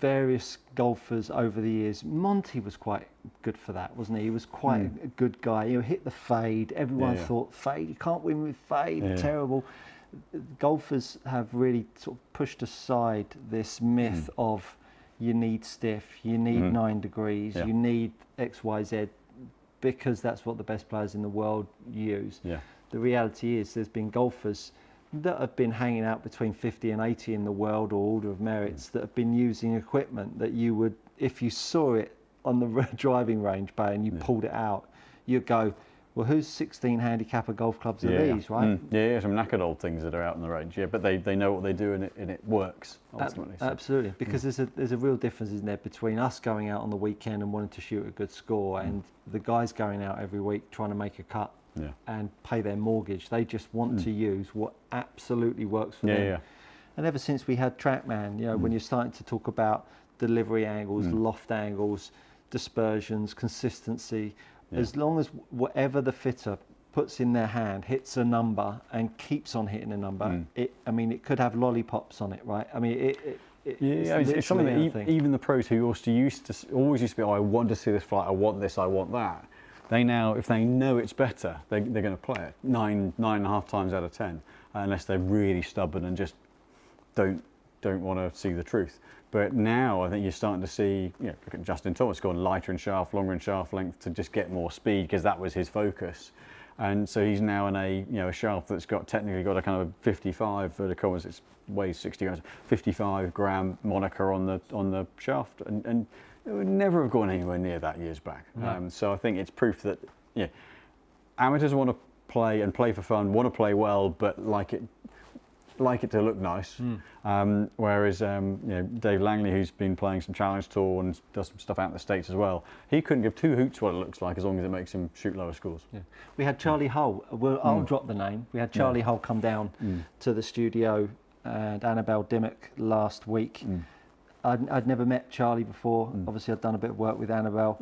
various golfers over the years, Monty was quite good for that, wasn't he? He was quite a good guy. You know, hit the fade. Everyone thought fade, you can't win with fade, terrible. Golfers have really sort of pushed aside this myth of you need stiff, you need 9 degrees, you need X, Y, Z. because that's what the best players in the world use. Yeah. The reality is there's been golfers that have been hanging out between 50 and 80 in the world or order of merits that have been using equipment that you would, if you saw it on the driving range bay and you pulled it out, you'd go, well, whose 16 handicapper golf clubs are these, right? Yeah, some knackered old things that are out in the range. Yeah, but they know what they do and it works ultimately. So. Absolutely, because there's a real difference, isn't there, between us going out on the weekend and wanting to shoot a good score and the guys going out every week trying to make a cut and pay their mortgage. They just want to use what absolutely works for them. Yeah. And ever since we had TrackMan, you know, when you're starting to talk about delivery angles, loft angles, dispersions, consistency, as long as whatever the fitter puts in their hand hits a number and keeps on hitting a number, it could have lollipops on it, right? I mean, it's something that even the pros who always used to be, oh, I want to see this flight, I want this, I want that. They now, if they know it's better, they're going to play it 9.5 times out of 10, unless they're really stubborn and just don't want to see the truth. But now I think you're starting to see, look at Justin Thomas going lighter in shaft, longer in shaft length to just get more speed because that was his focus. And so he's now in a shaft that's technically got a kind of 55 vertical, it weighs 60 grams, 55 gram moniker on the shaft, and it would never have gone anywhere near that years back. No. So I think it's proof that amateurs want to play for fun, want to play well, but like it to look nice. Whereas Dave Langley, who's been playing some Challenge Tour and does some stuff out in the States as well, he couldn't give two hoots what it looks like as long as it makes him shoot lower scores. Yeah. We had Charlie Hull, I'll drop the name, we had Charlie Hull come down to the studio and Annabelle Dimmock last week. I'd never met Charlie before, obviously I'd done a bit of work with Annabelle.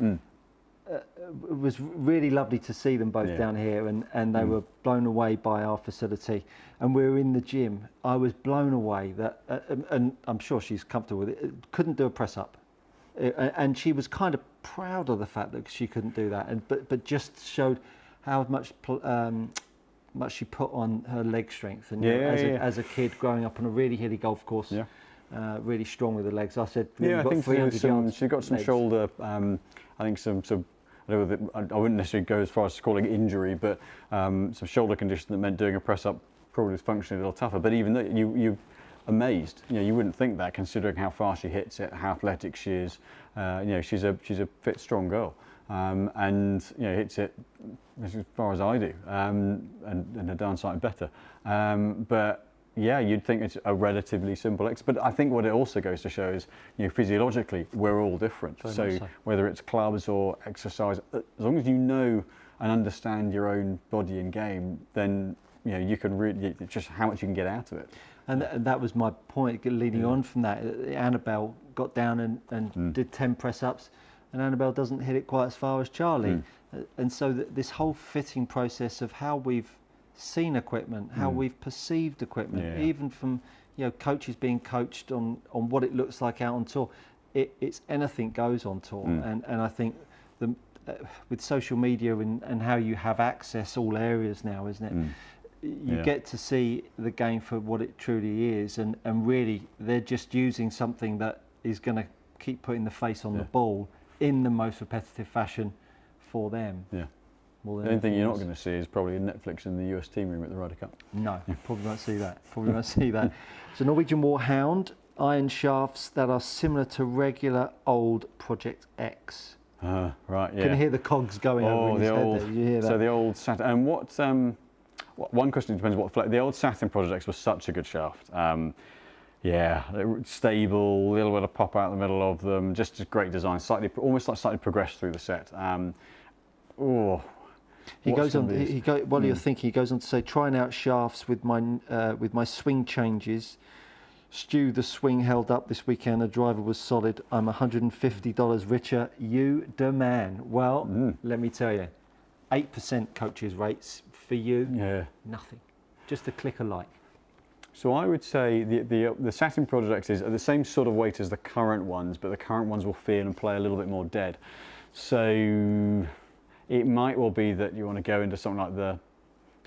It was really lovely to see them both down here, and they were blown away by our facility. And we were in the gym. I was blown away that, and I'm sure she's comfortable with it, couldn't do a press up. And she was kind of proud of the fact that she couldn't do that, but just showed how much she put on her leg strength. And as a kid growing up on a really hilly golf course, really strong with the legs. I said, I think she got some shoulder, I think some I wouldn't necessarily go as far as calling it injury, but some shoulder condition that meant doing a press up probably was functionally a little tougher. But even though you amazed, you wouldn't think that considering how far she hits it, how athletic she is. She's a fit, strong girl, and hits it as far as I do, and a darn sight better. But yeah, you'd think it's a relatively simple but I think what it also goes to show is, physiologically, we're all different. So whether it's clubs or exercise, as long as you know and understand your own body and game, then you can really, just how much you can get out of it. And that was my point, leading on from that. Annabelle got down and did 10 press-ups, and Annabelle doesn't hit it quite as far as Charlie. And so this whole fitting process of how we've seen equipment, how we've perceived equipment, even from coaches being coached on what it looks like out on tour. It's anything goes on tour, and I think with social media and how you have access all areas now, isn't it? You get to see the game for what it truly is, and really they're just using something that is going to keep putting the face on the ball in the most repetitive fashion for them. The only thing you're not going to see is probably Netflix in the US team room at the Ryder Cup. No, probably won't see that. Probably won't see that. So Norwegian Warhound, iron shafts that are similar to regular old Project X. Right, yeah. Can you hear the cogs going over in his head there? You hear that? So the old Saturn, and one question depends what the old Saturn Project X was such a good shaft. Stable, a little bit of pop out in the middle of them, just a great design, almost slightly progressed through the set. He goes on. While you're thinking, he goes on to say, trying out shafts with my swing changes. Stu, the swing held up this weekend. The driver was solid. I'm $150 richer. You demand. Well, let me tell you, 8% coaches rates for you. Nothing. Just a click of like. So I would say the Saturn Project X are the same sort of weight as the current ones, but the current ones will feel and play a little bit more dead. So it might well be that you want to go into something like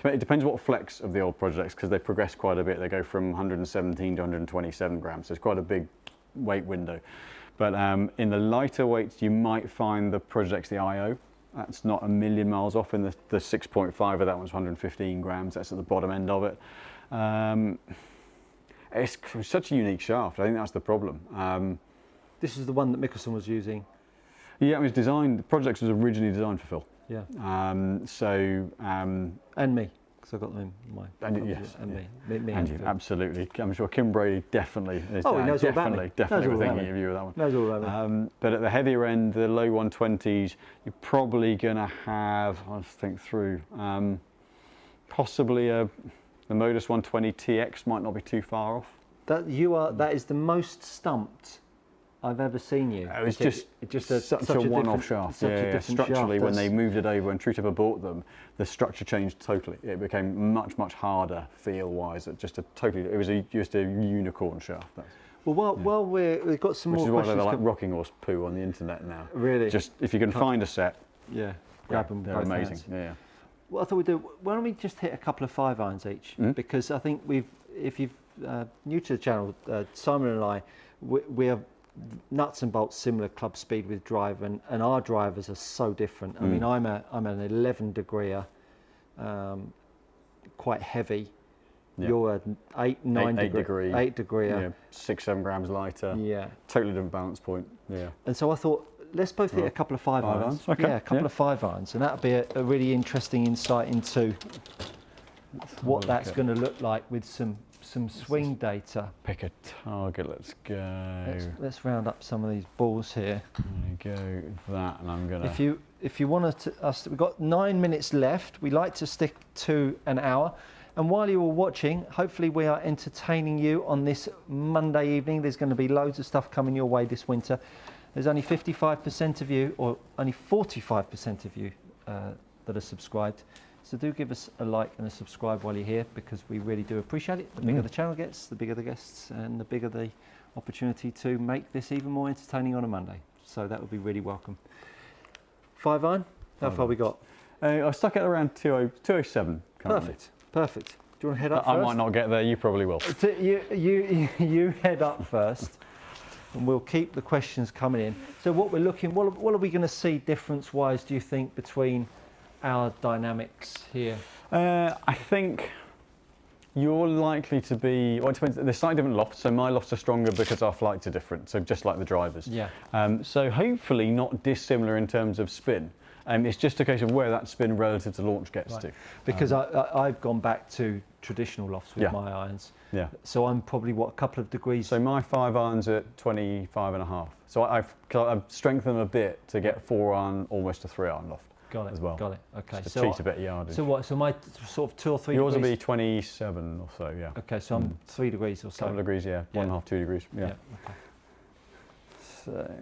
it depends what flex of the old projects, because they progress quite a bit. They go from 117 to 127 grams, so it's quite a big weight window. But in the lighter weights, you might find the Project X, the IO, That's not a million miles off, and the 6.5 of that one's 115 grams. That's at the bottom end of it. It's such a unique shaft. I think that's the problem. This is the one that Mickelson was using. Yeah, it was designed. The project was originally designed for Phil. Yeah. And me, because I got them in my. And yes, and yeah. me And and you, Phil. absolutely. I'm sure Kim Brady definitely. Is Oh, he knows all about me. Definitely Knows was all about thinking me. of you with that one. Knows all about me. But at the heavier end, the low 120s, you're probably going to have. I'll think through. Possibly the Modus 120 TX might not be too far off. That is the most stumped I've ever seen you. It was just such a one-off shaft. Yeah, structurally, when they moved it over, when True Timber bought them, the structure changed totally. It became much harder feel-wise. It was just a unicorn shaft. While we've got some Which more is why questions. they're like rocking horse poo on the internet now. Really? Just if you can find a set, Yeah. Grab them. they're both amazing. hands. Yeah. What I thought we'd do, why don't we just hit a couple of 5-irons each? Because I think if you're new to the channel, Simon and I, we are nuts and bolts similar club speed with driver, and our drivers are so different. I mean, I'm an 11 degreer, quite heavy. Yeah. You're an 9 degree. 8 degree. Yeah, 6-7 grams lighter. Yeah. Totally different balance point. Yeah. And so I thought, let's both hit a couple of 5-irons. Okay. Yeah, a couple of 5-irons, and that'll be a really interesting insight into what that's going to look like with some swing data. Pick a target. Let's go. Let's round up some of these balls here. There you go. That, and I'm gonna. If you want us, we've got 9 minutes left. We like to stick to an hour. And while you're all watching, hopefully we are entertaining you on this Monday evening. There's going to be loads of stuff coming your way this winter. There's only 55% of you, or only 45% of you that are subscribed. So do give us a like and a subscribe while you're here, because we really do appreciate it. The bigger the channel gets, the bigger the guests, and the bigger the opportunity to make this even more entertaining on a Monday. So that would be really welcome. 5-iron, how far we got? I stuck it around 207 currently. Perfect. Do you want to head up I first? might not get there, you probably will. You head up first, and we'll keep the questions coming in. So what are we going to see difference-wise, do you think, between our dynamics here? I think you're likely to be, well, it depends, they're slightly different lofts, so my lofts are stronger because our flights are different, so just like the drivers. Yeah. So hopefully not dissimilar in terms of spin. It's just a case of where that spin relative to launch gets to. Because I've gone back to traditional lofts with my irons. Yeah. So I'm probably, a couple of degrees? So my 5-irons are at 25.5. So I've strengthened them a bit to get 4-iron, almost a 3-iron loft. Got it. As well. Got it. Okay. Just to cheat a bit of yardage. So what? So my sort of 2 or 3 Yours degrees? will be 27 or so, yeah. Okay, so I'm 3 degrees or so. Couple degrees, yeah. 1.5, 2 degrees, yeah. Okay. So.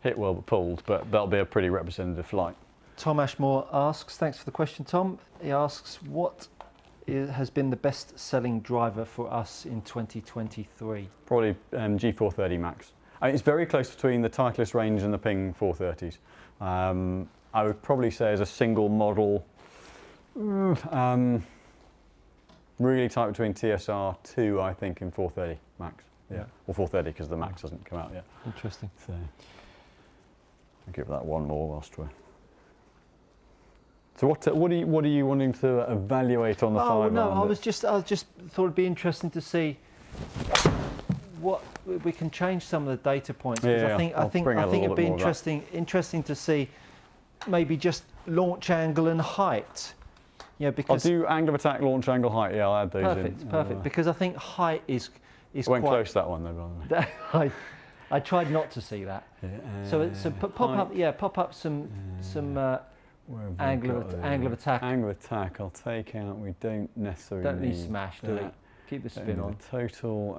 Hit well but pulled, but that'll be a pretty representative flight. Tom Ashmore asks, thanks for the question, Tom. He asks, what has been the best-selling driver for us in 2023? Probably G430 Max. I mean, it's very close between the Titleist range and the Ping 430s. I would probably say as a single model, really tight between TSR 2, I think, and 430 Max. Yeah, or 430 because the Max hasn't come out yet. Interesting. So I'll give that one more whilst we're. So what are you wanting to evaluate on the 5-iron? No, I just thought it'd be interesting to see what we can change some of the data points. Yeah, I think it'd be interesting to see maybe just launch angle and height. Yeah, because I'll do angle of attack, launch angle, height. Yeah, I'll add those in. Perfect. Because I think height is I went close to that one though, by the way. I tried not to see that. So pop up some angle of attack. Angle of attack. I'll take out. We don't necessarily don't need smash. Delete. Keep the spin on. The total.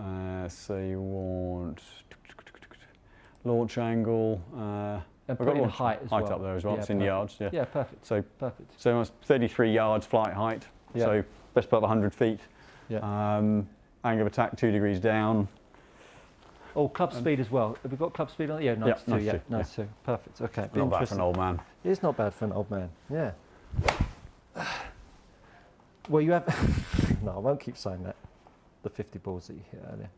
So you want launch angle. And put in height as well. Height up there as well. It's in yards. Yeah. Yeah, perfect. So perfect. So almost 33 yards flight height. Yeah. So best part of 100 feet. Yeah. Angle of attack 2 degrees down. Oh, club speed as well. Have we got club speed on? Yeah, 92. Yeah, 92. Perfect. Okay. Not bad for an old man. It's not bad for an old man. Yeah. Well, you have. No, I won't keep saying that. The 50 balls that you hit earlier.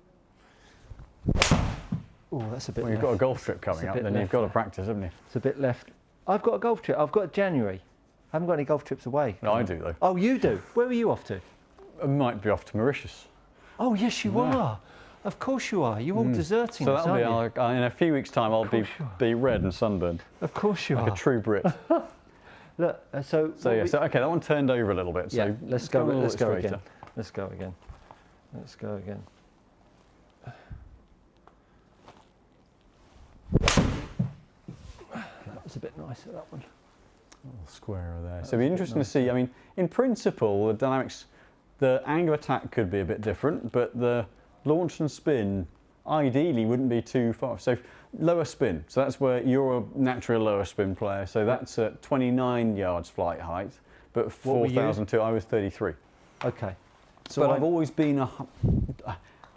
Oh, that's a bit. Well, you've got a golf trip coming up, then you've got to practice, haven't you? It's a bit left. I've got a golf trip. I've got January. I haven't got any golf trips away. No, I do though. Oh, you do? Where are you off to? I might be off to Mauritius. Oh, yes, you are. Of course you are. You're all deserting So us, that'll be aren't you? in a few weeks' time. I'll be red and sunburned, Of course you like are. a true Brit. Look, So yeah, so okay, that one turned over a little bit. yeah, So let's go. a little Let's bit go straighter. again. Let's go again. Let's go again. That was a bit nicer, that one. Little square there. That So it'll was be a bit interesting to see. I mean, in principle, the dynamics, the angle of attack could be a bit different, but the launch and spin ideally wouldn't be too far. So lower spin. So that's where you're a natural lower spin player. So that's at 29 yards flight height, but What were you? 4,002. I was 33. Okay. So But I've always been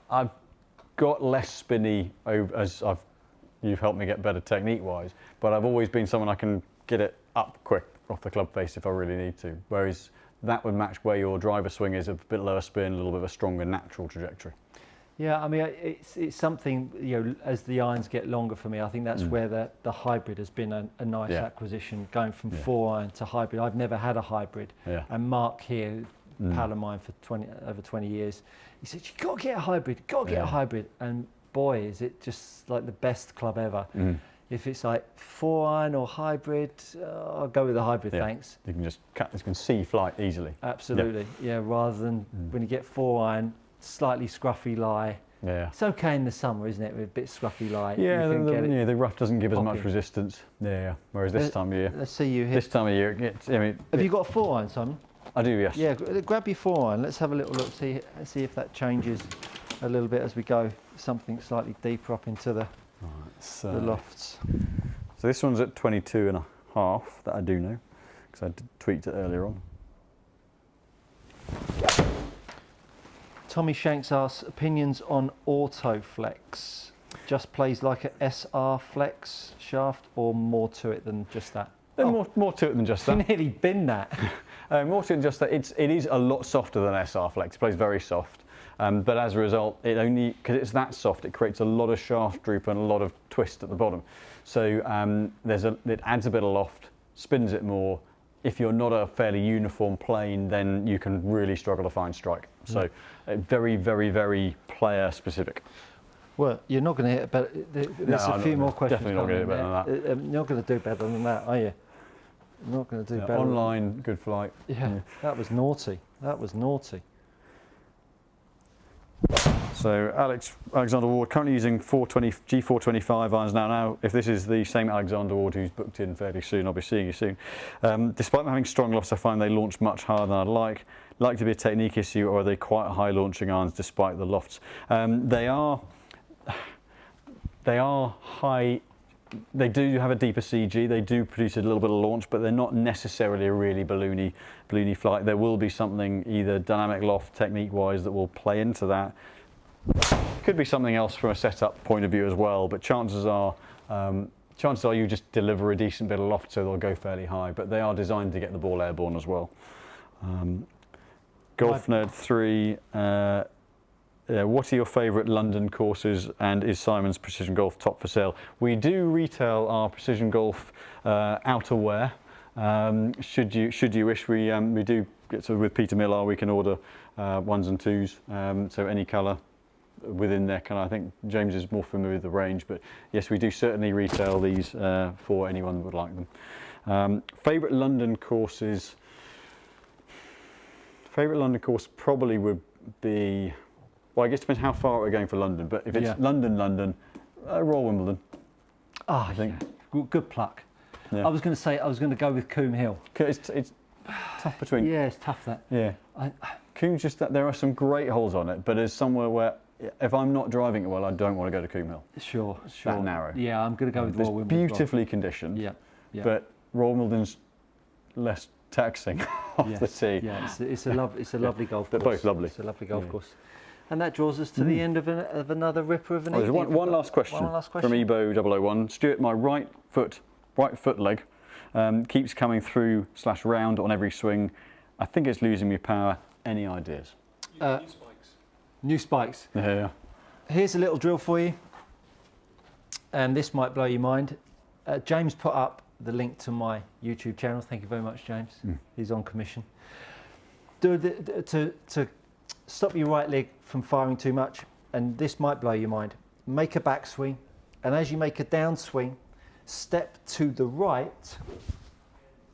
I've got less spinny as you've helped me get better technique wise, but I've always been someone I can get it up quick off the club face if I really need to. Whereas that would match where your driver swing is a bit lower spin, a little bit of a stronger natural trajectory. Yeah, I mean, it's something, you know, as the irons get longer for me, I think that's where the hybrid has been a nice acquisition, going from 4-iron to hybrid. I've never had a hybrid. Yeah. And Mark here, pal of mine for over 20 years, he said, you got to get a hybrid, get a hybrid. And boy, is it just like the best club ever. If it's like 4-iron or hybrid, I'll go with the hybrid, thanks. You can just you can see flight easily. Absolutely, yeah, rather than when you get 4-iron, slightly scruffy lie. Yeah. It's okay in the summer, isn't it, with a bit scruffy lie. Yeah, you can get it. the rough doesn't give as much popping. resistance. Yeah. Whereas this time of year, Let's see you hit. this time of year, it gets, I mean, Have you got a 4-iron, Simon? I do, yes. Yeah, grab your 4-iron. Let's have a little look, see if that changes a little bit as we go something slightly deeper up into the lofts. So this one's at 22 and a half, that I do know, because I tweaked it earlier on. Tommy Shanks asks, opinions on Autoflex. Just plays like a SR Flex shaft, or more to it than just that? Then more to it than just You that. nearly bin that. More to it than just that. It is a lot softer than SR Flex. It plays very soft. But as a result, because it's that soft, it creates a lot of shaft droop and a lot of twist at the bottom. So it adds a bit of loft, spins it more. If you're not a fairly uniform plane, then you can really struggle to find strike. So very, very, very player specific. Well, you're not going to hit better. There's a few more questions. Definitely not going to hit better than that. You're not going to do better than that, are you? You're not going to do better. Online, good flight. Yeah, that was naughty. That was naughty. So Alexander Ward, currently using G425 irons now. Now, if this is the same Alexander Ward who's booked in fairly soon, I'll be seeing you soon. Despite them having strong lofts, I find they launch much harder than I'd like. Like to be a technique issue, or are they quite high launching irons despite the lofts? They are high. They do have a deeper CG. They do produce a little bit of launch, but they're not necessarily a really balloony flight. There will be something either dynamic loft technique-wise that will play into that. Could be something else from a setup point of view as well. But chances are you just deliver a decent bit of loft, so they'll go fairly high. But they are designed to get the ball airborne as well. Golf Nerd 3. What are your favourite London courses, and is Simon's Precision Golf top for sale? We do retail our Precision Golf outerwear. Should you wish, we do get sort of with Peter Millar. We can order 1s and 2s, so any colour within their colour. I think James is more familiar with the range, but yes, we do certainly retail these for anyone that would like them. Favourite London courses. Favourite London course probably would be. Well, I guess it depends how far we're going for London, but if it's London, Royal Wimbledon. I think. Good pluck. Yeah. I was going to say, I was going to go with Coombe Hill. It's tough between. Yeah, it's tough that. Yeah. Coombe's just that there are some great holes on it, but it's somewhere where if I'm not driving it well, I don't want to go to Coombe Hill. Sure. That narrow. Yeah, I'm going to go with Royal Wimbledon. Beautifully conditioned. Yeah. But Royal Wimbledon's less taxing off the tee. Yeah, it's a lovely golf course. They're both lovely. It's a lovely golf course. And that draws us to the end of another ripper of an evening. There's one last question from Ebo 001. Stuart, my right foot leg keeps coming through / round on every swing. I think it's losing me power. Any ideas? New spikes. New spikes. Yeah. Here's a little drill for you. and this might blow your mind. James put up the link to my YouTube channel. Thank you very much, James. He's on commission. To stop your right leg from firing too much, and this might blow your mind, make a backswing, and as you make a downswing, step to the right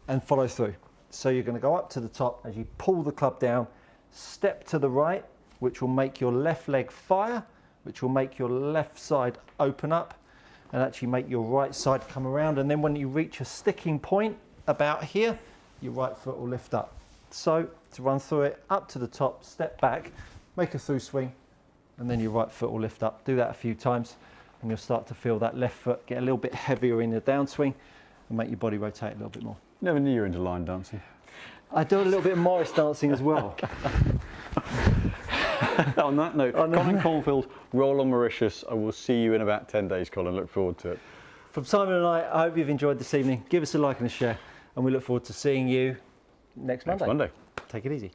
and follow through. So you're going to go up to the top as you pull the club down, step to the right, which will make your left leg fire, which will make your left side open up and actually make your right side come around. And then when you reach a sticking point about here, your right foot will lift up. So to run through it, up to the top, step back, make a through swing, and then your right foot will lift up. Do that a few times and you'll start to feel that left foot get a little bit heavier in the downswing and make your body rotate a little bit more. Never knew you were into line dancing. I do a little bit of Morris dancing as well. On that note, Colin Cornfield, roll on Mauritius. I will see you in about 10 days, Colin. Look forward to it. From Simon and I hope you've enjoyed this evening. Give us a like and a share, and we look forward to seeing you next Monday. Next Monday. Take it easy.